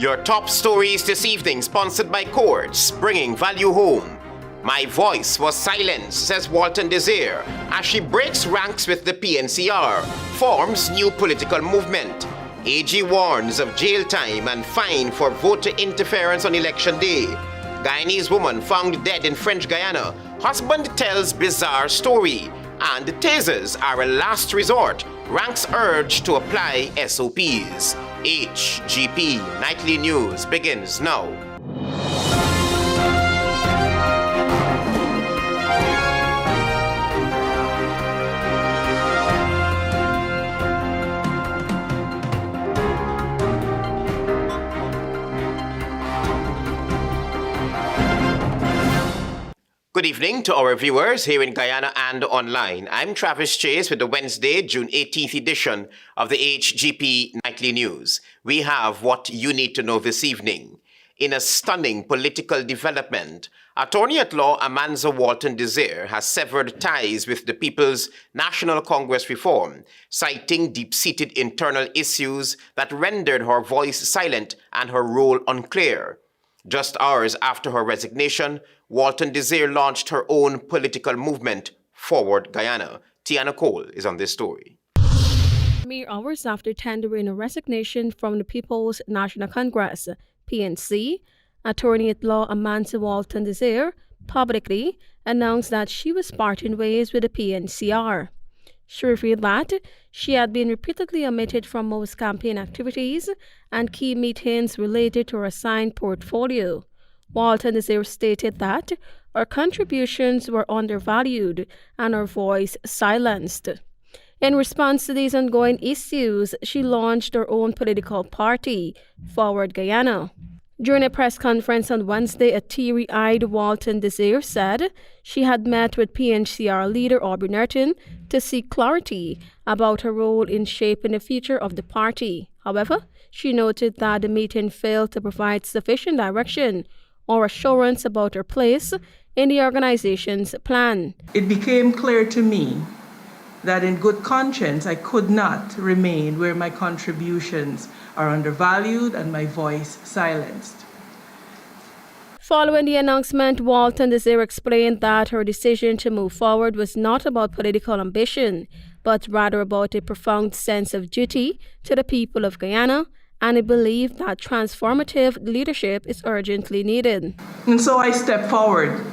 Your top stories this evening sponsored by Courts, bringing value home. My voice was silenced, says WALTON-DESIR, as she breaks ranks with the PNCR, forms new political movement. AG warns of jail time and fine for voter interference on election day. Guyanese woman found dead in French Guyana. Husband tells bizarre story. And tasers are a last resort. Ranks urge to apply SOP'S. HGP Nightly News begins now. Good evening to our viewers here in Guyana and online. I'm Travis Chase with the Wednesday, June 18th edition of the HGP Nightly News. We have what you need to know this evening. In a stunning political development, Attorney-at-Law Amanza WALTON-DESIR has severed ties with the People's National Congress reform, citing deep-seated internal issues that rendered her voice silent and her role unclear. Just hours after her resignation, WALTON-DESIR launched her own political movement, Forward Guyana. Tiana Cole is on this story. Mere hours after tendering a resignation from the People's National Congress, PNC, Attorney-at-Law Amanza WALTON-DESIR publicly announced that she was parting ways with the PNCR. She revealed that she had been repeatedly omitted from most campaign activities and key meetings related to her assigned portfolio. WALTON-DESIR stated that her contributions were undervalued and her voice silenced. In response to these ongoing issues, she launched her own political party, Forward Guyana. During a press conference on Wednesday, a teary-eyed WALTON-DESIR said she had met with PNCR leader Aubrey Nerton to seek clarity about her role in shaping the future of the party. However, she noted that the meeting failed to provide sufficient direction or assurance about her place in the organization's plan. It became clear to me that in good conscience I could not remain where my contributions are undervalued and my voice silenced. Following the announcement, WALTON-DESIR explained that her decision to move forward was not about political ambition, but rather about a profound sense of duty to the people of Guyana and a belief that transformative leadership is urgently needed. And so I step forward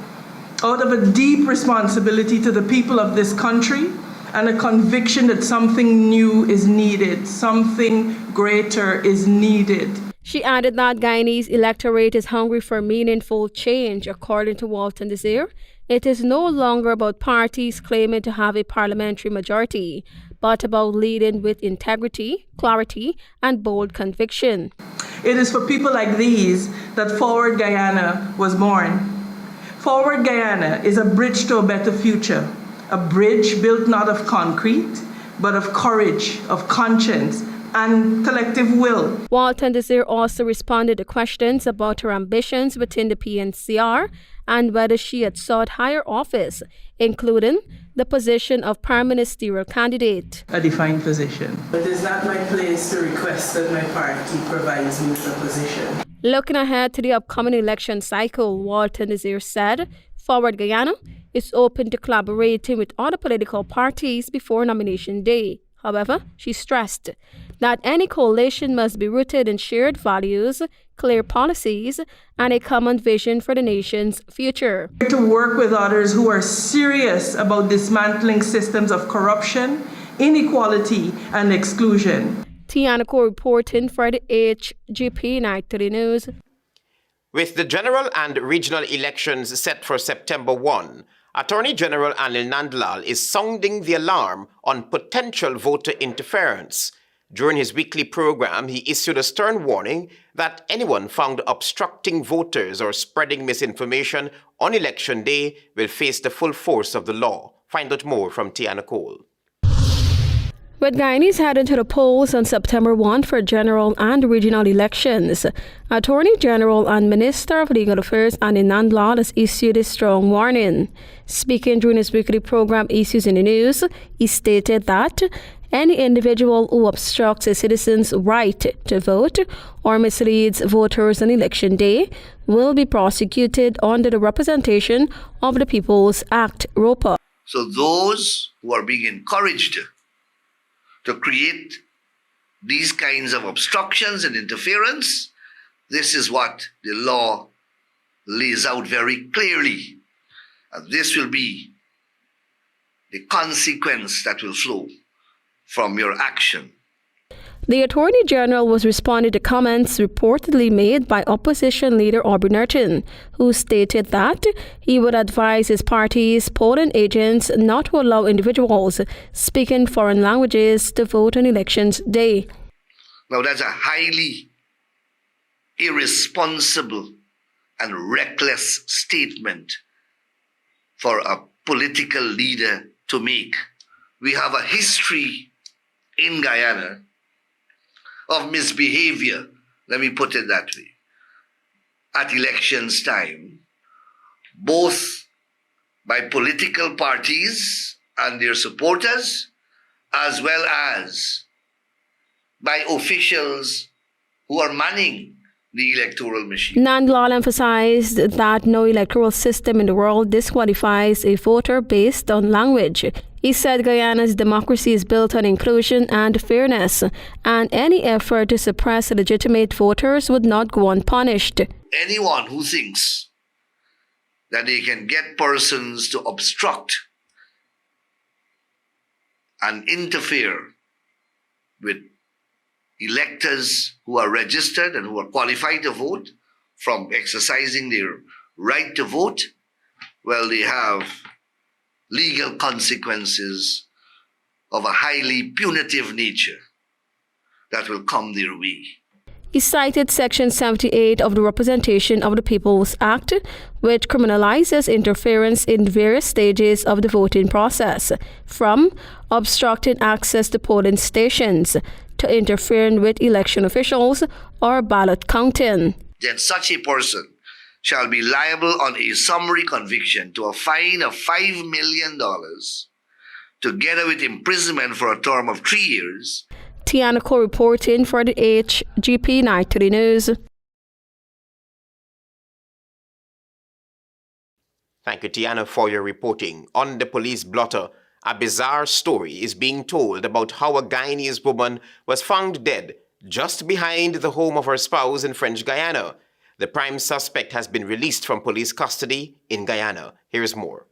out of a deep responsibility to the people of this country and a conviction that something new is needed, something greater is needed. She added that Guyanese electorate is hungry for meaningful change. According to WALTON-DESIR, it is no longer about parties claiming to have a parliamentary majority, but about leading with integrity, clarity, and bold conviction. It is for people like these that Forward Guyana was born. Forward Guyana is a bridge to a better future, a bridge built not of concrete, but of courage, of conscience, and collective will. WALTON-DESIR also responded to questions about her ambitions within the PNCR and whether she had sought higher office, including the position of Prime Ministerial candidate. A defined position. It is not my place to request that my party provides me with a position. Looking ahead to the upcoming election cycle, WALTON-DESIR said Forward Guyana is open to collaborating with other political parties before nomination day. However, she stressed that any coalition must be rooted in shared values, clear policies, and a common vision for the nation's future. To work with others who are serious about dismantling systems of corruption, inequality, and exclusion. Tiana Cole reporting for the HGP Nightly News. With the general and regional elections set for September 1, Attorney General Anil Nandlal is sounding the alarm on potential voter interference. During his weekly program, he issued a stern warning that anyone found obstructing voters or spreading misinformation on election day will face the full force of the law. Find out more from Tiana Cole. With Guyanese heading to the polls on September 1 for general and regional elections, Attorney General and Minister of Legal Affairs Anil Nandlal has issued a strong warning. Speaking during his weekly program Issues in the News, he stated that Any individual who obstructs a citizen's right to vote or misleads voters on election day will be prosecuted under the Representation of the People's Act, ROPA. So those who are being encouraged to create these kinds of obstructions and interference, this is what the law lays out very clearly. And this will be the consequence that will flow from your action. The Attorney General was responding to comments reportedly made by opposition leader Aubrey Nerton, who stated that he would advise his party's polling agents not to allow individuals speaking foreign languages to vote on elections day. Now that's a highly irresponsible and reckless statement for a political leader to make. We have a history in Guyana of misbehavior, let me put it that way, at elections time, both by political parties and their supporters, as well as by officials who are manning the electoral machine. Nandlal emphasized that no electoral system in the world disqualifies a voter based on language. He said Guyana's democracy is built on inclusion and fairness, and any effort to suppress legitimate voters would not go unpunished. Anyone who thinks that they can get persons to obstruct and interfere with electors who are registered and who are qualified to vote from exercising their right to vote, well, they have legal consequences of a highly punitive nature that will come their way. He cited Section 78 of the Representation of the People's Act, which criminalizes interference in various stages of the voting process, from obstructing access to polling stations to interfering with election officials or ballot counting. Then such a person shall be liable on a summary conviction to a fine of $5 million, together with imprisonment for a term of 3 years. Tianako reporting for the HGP Nightly News. Thank you, Tiana, for your reporting. On the police blotter, a bizarre story is being told about how a Guyanese woman was found dead just behind the home of her spouse in French Guyana. The prime suspect has been released from police custody in Guyana. Here's more.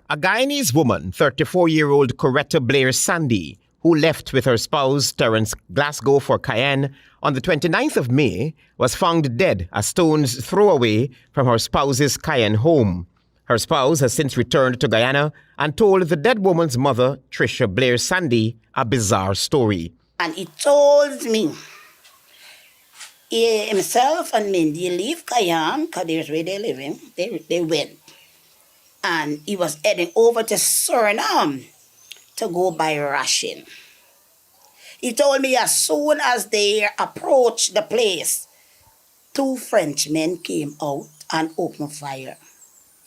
A Guyanese woman, 34-year-old Coretta Blair Sandi, who left with her spouse Terence Glasgow for Cayenne on the 29th of May, was found dead a stone's throw away from her spouse's Cayenne home. Her spouse has since returned to Guyana and told the dead woman's mother, Tricia Blair Sandi, a bizarre story. And he told me, himself and Mindy leave Cayenne, because there's where they're living, they went. And he was heading over to Suriname to go buy ration. He told me as soon as they approached the place, 2 Frenchmen came out and opened fire,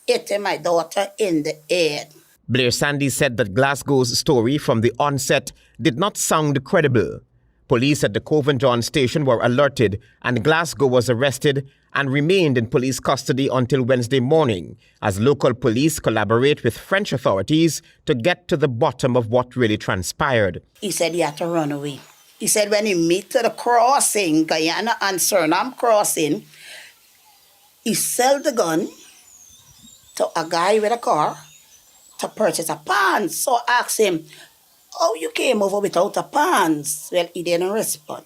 hitting my daughter in the head. Blair Sandi said that Glasgow's story from the onset did not sound credible. Police at the Covent John station were alerted and Glasgow was arrested and remained in police custody until Wednesday morning as local police collaborate with French authorities to get to the bottom of what really transpired. He said he had to run away. He said when he meet to the crossing, Guyana and Suriname crossing, he sold the gun to a guy with a car to purchase a pants. So I asked him, "Oh, you came over without a pants?" Well, he didn't respond.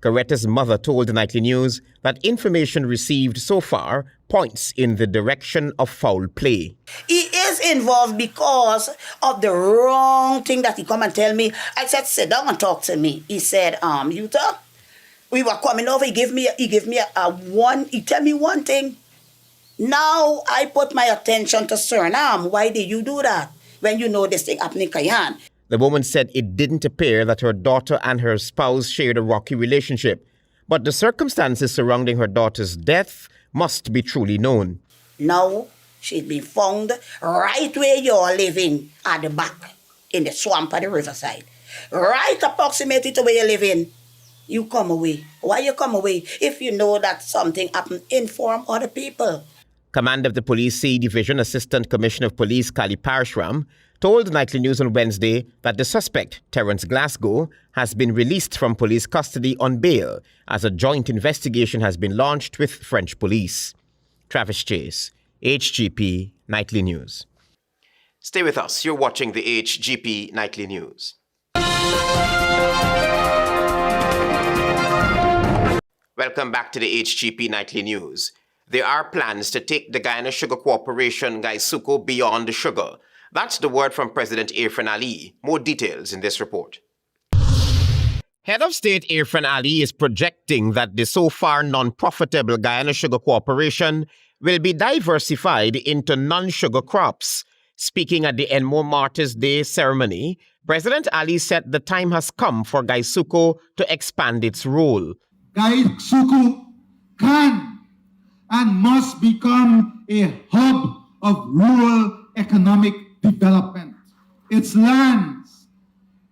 Coretta's mother told the Nightly News that information received so far points in the direction of foul play. He is involved because of the wrong thing that he come and tell me. I said, "Sit down and talk to me." He said, Yuta, we were coming over. He tell me one thing. Now I put my attention to Suriname. Why did you do that when you know this thing happening in Cayenne? The woman said it didn't appear that her daughter and her spouse shared a rocky relationship, but the circumstances surrounding her daughter's death must be truly known. Now she's been found right where you're living, at the back in the swamp at the riverside, right approximately to where you live in. You come away. Why you come away? If you know that something happened, inform other people. Commander of the Police C Division Assistant Commissioner of Police Kali Parashram told Nightly News on Wednesday that the suspect, Terence Glasgow, has been released from police custody on bail as a joint investigation has been launched with French police. Travis Chase, HGP Nightly News. Stay with us. You're watching the HGP Nightly News. Welcome back to the HGP Nightly News. There are plans to take the Guyana Sugar Corporation GUYSUCO beyond the sugar. That's the word from President Irfan Ali. More details in this report. Head of State Irfan Ali is projecting that the so far non-profitable Guyana Sugar Corporation will be diversified into non-sugar crops. Speaking at the Enmore Martyrs' Day ceremony, President Ali said the time has come for GUYSUCO to expand its role. GUYSUCO can and must become a hub of rural economic development. Its lands,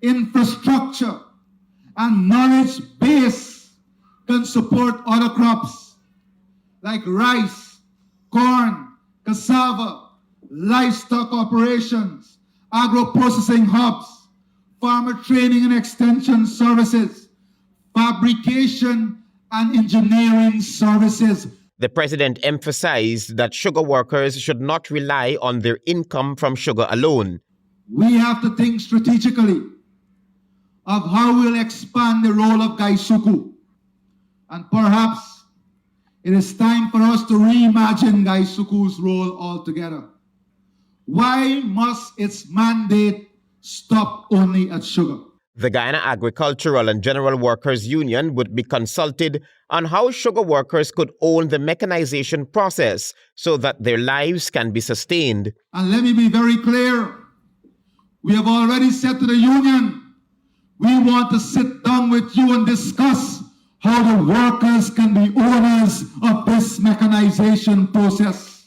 infrastructure, and knowledge base can support other crops like rice, corn, cassava, livestock operations, agro-processing hubs, farmer training and extension services, fabrication and engineering services. The president emphasized that sugar workers should not rely on their income from sugar alone. We have to think strategically of how we'll expand the role of GUYSUCO. And perhaps it is time for us to reimagine GUYSUCO's role altogether. Why must its mandate stop only at sugar? The Guyana Agricultural and General Workers Union would be consulted on how sugar workers could own the mechanization process so that their lives can be sustained. And let me be very clear. We have already said to the union, we want to sit down with you and discuss how the workers can be owners of this mechanization process.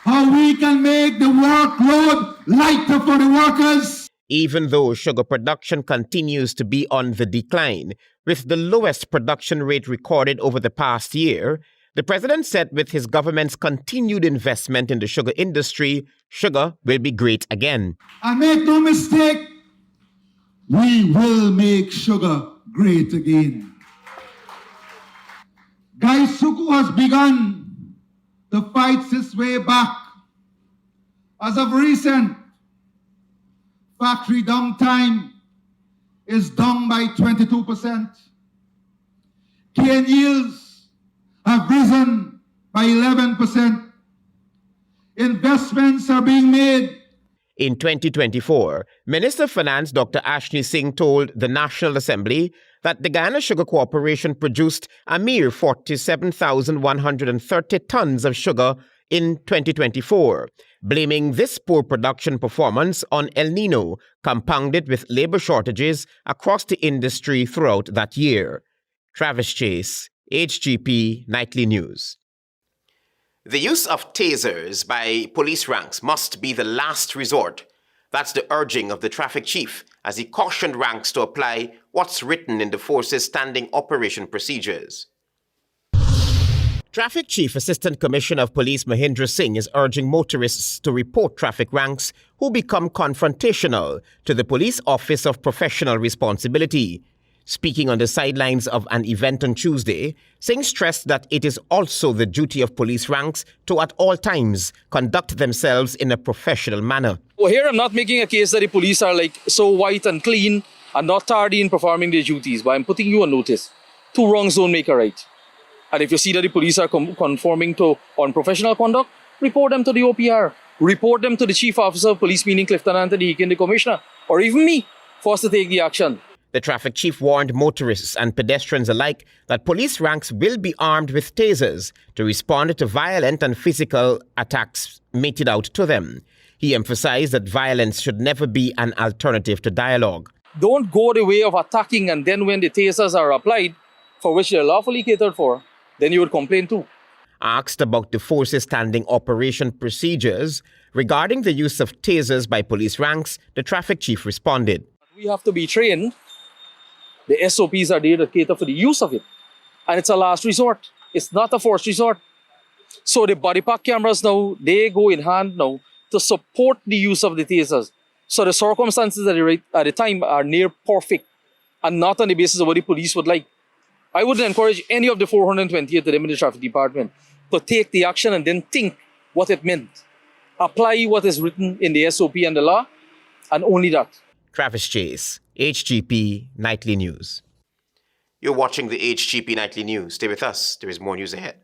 How we can make the workload lighter for the workers. Even though sugar production continues to be on the decline, with the lowest production rate recorded over the past year, the president said with his government's continued investment in the sugar industry, sugar will be great again. And make no mistake, we will make sugar great again. GUYSUCO has begun to fight its way back. As of recent, factory downtime is down by 22%. Cane yields have risen by 11%. Investments are being made. In 2024, Minister of Finance Dr. Ashni Singh told the National Assembly that the Guyana Sugar Corporation produced a mere 47,130 tons of sugar in 2024, blaming this poor production performance on El Nino, compounded with labor shortages across the industry throughout that year. Travis Chase, HGP Nightly News. The use of tasers by police ranks must be the last resort. That's the urging of the traffic chief as he cautioned ranks to apply what's written in the force's standing operation procedures. Traffic Chief Assistant Commissioner of Police Mahindra Singh is urging motorists to report traffic ranks who become confrontational to the Police Office of Professional Responsibility. Speaking on the sidelines of an event on Tuesday, Singh stressed that it is also the duty of police ranks to at all times conduct themselves in a professional manner. Well, here I'm not making a case that the police are like so white and clean and not tardy in performing their duties, but I'm putting you on notice. Two wrongs don't make a right. And if you see that the police are conforming to unprofessional conduct, report them to the OPR. Report them to the Chief Officer of Police, meaning Clifton Anthony Hicken, the Commissioner, or even me, for us to take the action. The traffic chief warned motorists and pedestrians alike that police ranks will be armed with tasers to respond to violent and physical attacks meted out to them. He emphasized that violence should never be an alternative to dialogue. Don't go the way of attacking, and then when the tasers are applied, for which they're lawfully catered for, then you would complain too. Asked about the force's standing operation procedures regarding the use of tasers by police ranks, the traffic chief responded. We have to be trained. The SOPs are there to cater for the use of it. And it's a last resort. It's not a first resort. So the body pack cameras now, they go in hand now to support the use of the tasers. So the circumstances at the time are near perfect and not on the basis of what the police would like. I would encourage any of the 428 of them in the traffic department to take the action and then think what it meant. Apply what is written in the SOP and the law, and only that. Travis Chase, HGP Nightly News. You're watching the HGP Nightly News. Stay with us. There is more news ahead.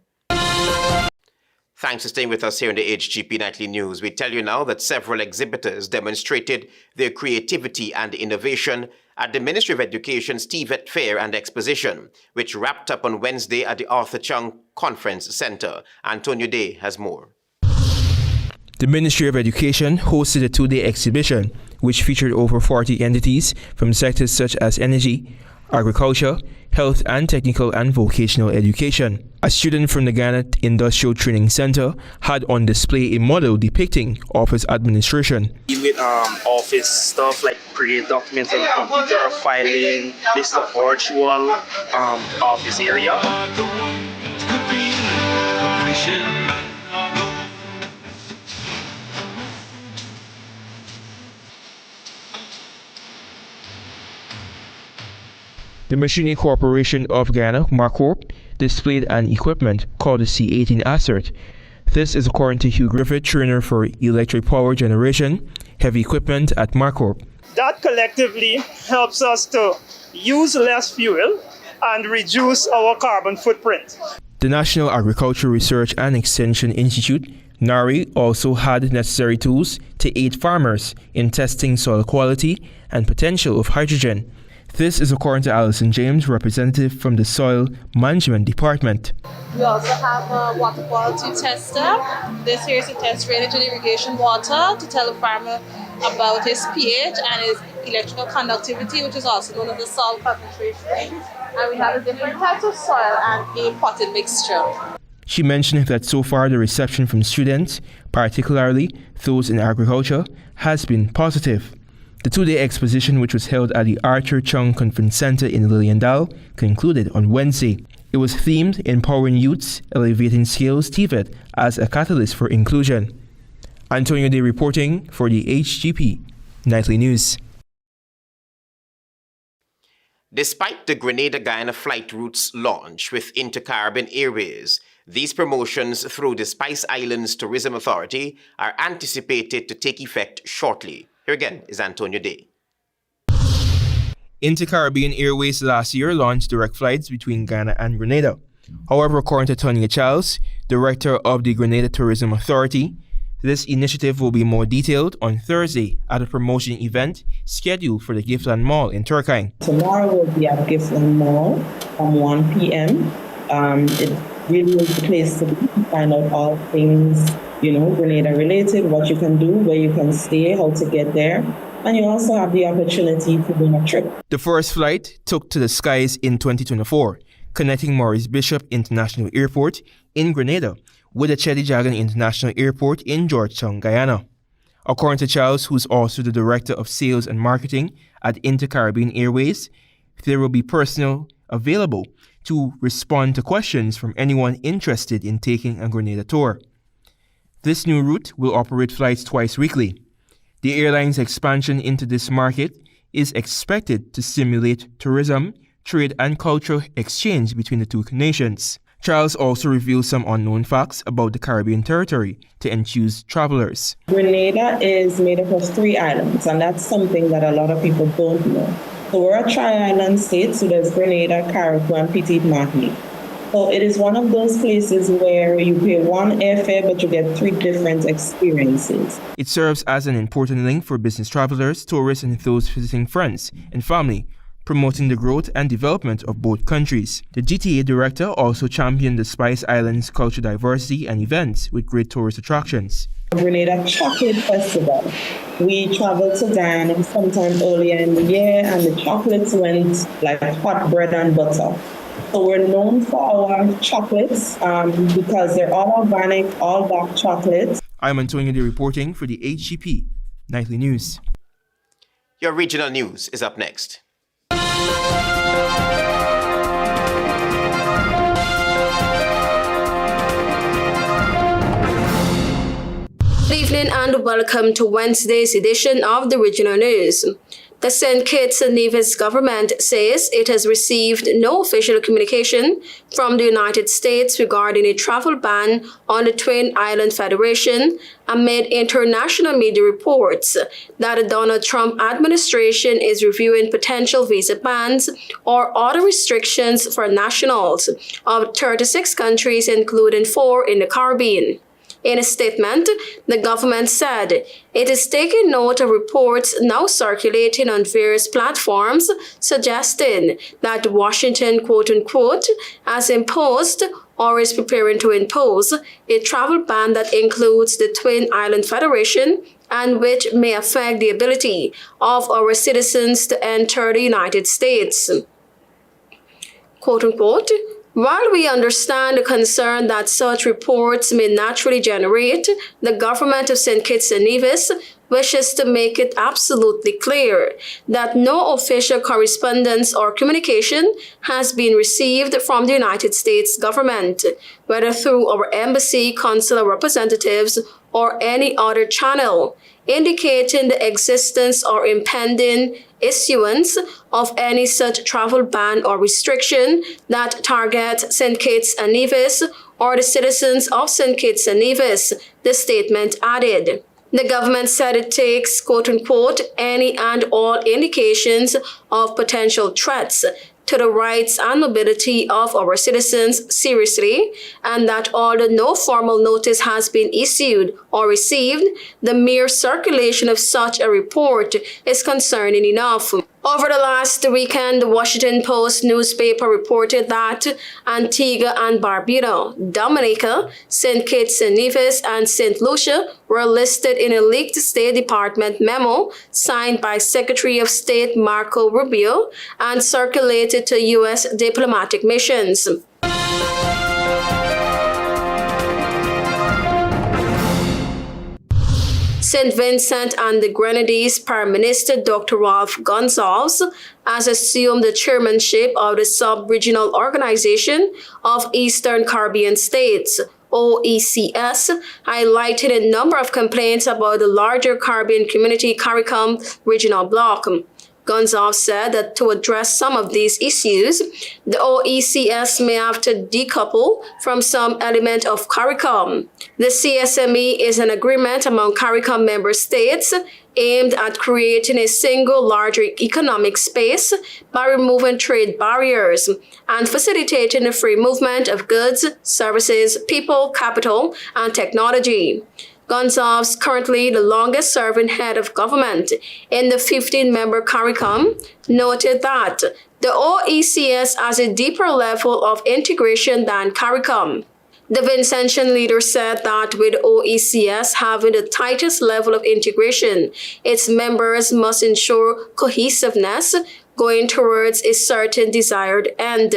Thanks for staying with us here in the HGP Nightly News. We tell you now that several exhibitors demonstrated their creativity and innovation at the Ministry of Education's TVET Fair and Exposition, which wrapped up on Wednesday at the Arthur Chung Conference Center. Antonio Day has more. The Ministry of Education hosted a two-day exhibition which featured over 40 entities from sectors such as energy, agriculture, health and technical and vocational education. A student from the Guyana Industrial Training Center had on display a model depicting office administration. With office stuff like create documents on the computer, filing, this the virtual office area. The Machinery Corporation of Guyana, MARCORP, displayed an equipment called the C18 Assert. This is according to Hugh Griffith, trainer for electric power generation, heavy equipment at MARCORP. That collectively helps us to use less fuel and reduce our carbon footprint. The National Agricultural Research and Extension Institute, NARI, also had necessary tools to aid farmers in testing soil quality and potential of hydrogen. This is according to Alison James, representative from the Soil Management Department. We also have a water quality tester. This here is to test drainage and irrigation water to tell the farmer about his pH and his electrical conductivity, which is also known as the soil concentration. And we have the different types of soil and a potted mixture. She mentioned that so far the reception from students, particularly those in agriculture, has been positive. The two-day exposition, which was held at the Arthur Chung Conference Center in Liliendal, concluded on Wednesday. It was themed Empowering Youths, Elevating Skills TVET as a Catalyst for Inclusion. Antonio Day reporting for the HGP Nightly News. Despite the Grenada Guyana flight routes launch with Inter-Caribbean Airways, these promotions through the Spice Islands Tourism Authority are anticipated to take effect shortly. Here again is Antonio Day. Inter-Caribbean Airways last year launched direct flights between Guyana and Grenada. However, according to Tonya Charles, director of the Grenada Tourism Authority, this initiative will be more detailed on Thursday at a promotion event scheduled for the Giftland Mall in Turkine. Tomorrow will be at Giftland Mall from 1 p.m. It really is the place to find out all things, Grenada related, what you can do, where you can stay, how to get there. And you also have the opportunity to win a trip. The first flight took to the skies in 2024, connecting Maurice Bishop International Airport in Grenada with the Cheddi Jagan International Airport in Georgetown, Guyana. According to Charles, who's also the Director of Sales and Marketing at Inter-Caribbean Airways, there will be personnel available to respond to questions from anyone interested in taking a Grenada tour. This new route will operate flights twice weekly. The airline's expansion into this market is expected to stimulate tourism, trade and cultural exchange between the two nations. Charles also revealed some unknown facts about the Caribbean territory to enthuse travelers. Grenada is made up of 3 islands, and that's something that a lot of people don't know. So we're a tri-island state, so there's Grenada, Carriacou, and Petite Martinique. So it is one of those places where you pay one airfare, but you get 3 different experiences. It serves as an important link for business travelers, tourists, and those visiting friends and family, promoting the growth and development of both countries. The GTA director also championed the Spice Islands cultural diversity and events with great tourist attractions. Grenada Chocolate Festival. We traveled to Guyana sometime earlier in the year, and the chocolates went like hot bread and butter. So we're known for our chocolates because they're all organic, all dark chocolates. I'm Antonio D reporting for the HGP Nightly News. Your regional news is up next. Good evening and welcome to Wednesday's edition of the Regional News. The St. Kitts Nevis government says it has received no official communication from the United States regarding a travel ban on the Twin Island Federation amid international media reports that the Donald Trump administration is reviewing potential visa bans or other restrictions for nationals of 36 countries, including 4 in the Caribbean. In a statement, the government said it is taking note of reports now circulating on various platforms suggesting that Washington, quote-unquote, has imposed or is preparing to impose a travel ban that includes the Twin Island Federation and which may affect the ability of our citizens to enter the United States. Quote-unquote, while we understand the concern that such reports may naturally generate, the government of St. Kitts and Nevis wishes to make it absolutely clear that no official correspondence or communication has been received from the United States government, whether through our embassy, consular representatives, or any other channel, indicating the existence or impending issuance of any such travel ban or restriction that targets St. Kitts and Nevis or the citizens of St. Kitts and Nevis, the statement added. The government said it takes, quote-unquote, any and all indications of potential threats to the rights and mobility of our citizens seriously, and that although no formal notice has been issued or received, the mere circulation of such a report is concerning enough. Over the last weekend, the Washington Post newspaper reported that Antigua and Barbuda, Dominica, St. Kitts and Nevis, and St. Lucia were listed in a leaked State Department memo signed by Secretary of State Marco Rubio and circulated to U.S. diplomatic missions. St. Vincent and the Grenadines Prime Minister Dr. Ralph Gonsalves has assumed the chairmanship of the Sub-Regional Organization of Eastern Caribbean States, OECS, highlighted a number of complaints about the larger Caribbean Community CARICOM regional bloc. Gonsalves said that to address some of these issues, the OECS may have to decouple from some element of CARICOM. The CSME is an agreement among CARICOM member states aimed at creating a single larger economic space by removing trade barriers and facilitating the free movement of goods, services, people, capital, and technology. Gonsalves, currently the longest-serving head of government in the 15-member CARICOM, noted that the OECS has a deeper level of integration than CARICOM. The Vincentian leader said that with OECS having the tightest level of integration, its members must ensure cohesiveness going towards a certain desired end.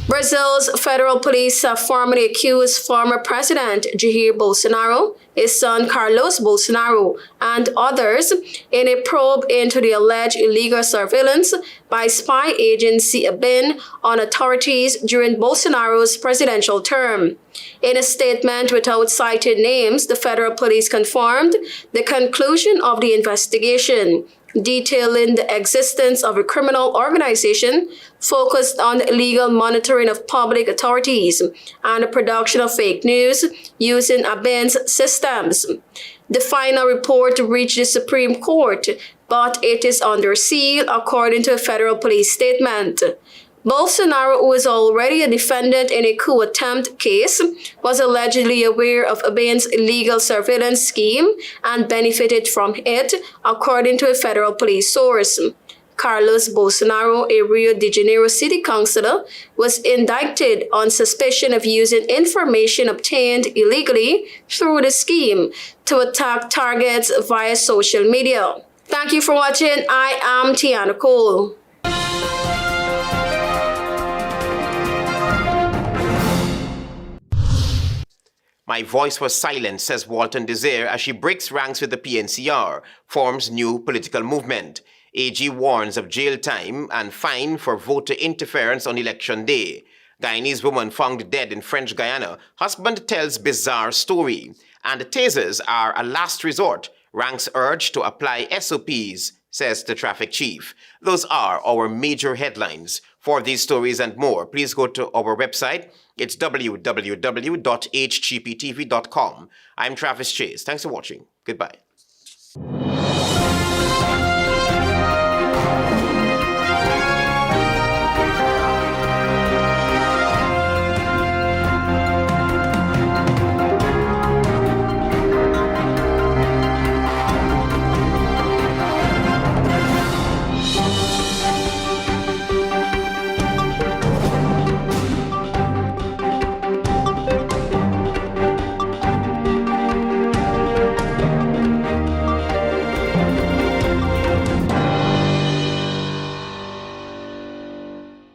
Brazil's federal police have formally accused former President Jair Bolsonaro, his son Carlos Bolsonaro, and others in a probe into the alleged illegal surveillance by spy agency ABIN on authorities during Bolsonaro's presidential term. In a statement without citing names, the federal police confirmed the conclusion of the investigation, detailing the existence of a criminal organization focused on the illegal monitoring of public authorities and the production of fake news using ABIN's systems. The final report reached the Supreme Court, but it is under seal, according to a federal police statement. Bolsonaro, who is already a defendant in a coup attempt case, was allegedly aware of ABIN's illegal surveillance scheme and benefited from it, according to a federal police source. Carlos Bolsonaro, a Rio de Janeiro city councilor, was indicted on suspicion of using information obtained illegally through the scheme to attack targets via social media. Thank you for watching. I am Tiana Cole. My voice was silent, says WALTON-DESIR as she breaks ranks with the PNCR, forms new political movement. AG warns of jail time and fine for voter interference on election day. Guyanese woman found dead in French Guyana. Husband tells bizarre story. And tasers are a last resort. Ranks urge to apply SOP'S, says the traffic chief. Those are our major headlines. For these stories and more, please go to our website. It's www.hgptv.com. I'm Travis Chase. Thanks for watching. Goodbye.